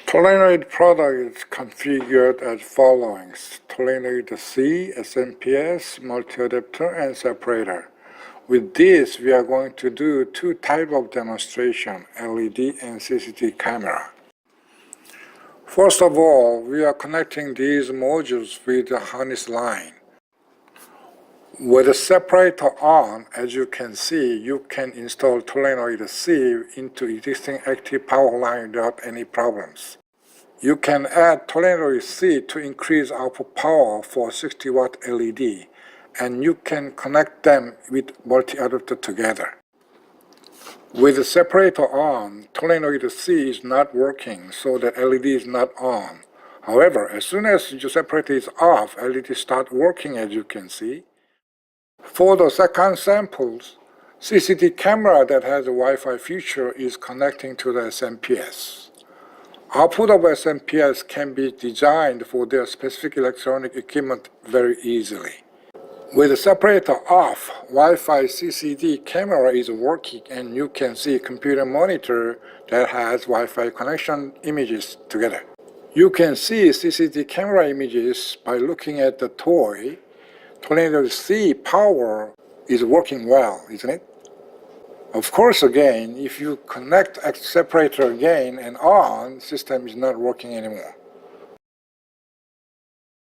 Tolenoid product is configured as following: Tolenoid C, SMPS, multi-adapter, and separator. With this, we are going to do two types of demonstration, LED and CCD camera. First of all, we are connecting these modules with the harness line. With the separator on, as you can see, you can install Tolenoid C into existing active power line without any problems. You can add Tolenoid C to increase output power for 60 watt LED, and you can connect them with multi-adapter together. With the separator on, Tolenoid C is not working, so the LED is not on. However, as soon as the separator is off, LED start working, as you can see. For the second samples, CCD camera that has a Wi-Fi feature is connecting to the SMPS. Output of SMPS can be designed for their specific electronic equipment very easily. With the separator off, Wi-Fi CCD camera is working, and you can see a computer monitor that has Wi-Fi connection images together. You can see CCD camera images by looking at the toy. Tolenoid C power is working well, isn't it? Of course, again, if you connect separator again and on, system is not working anymore.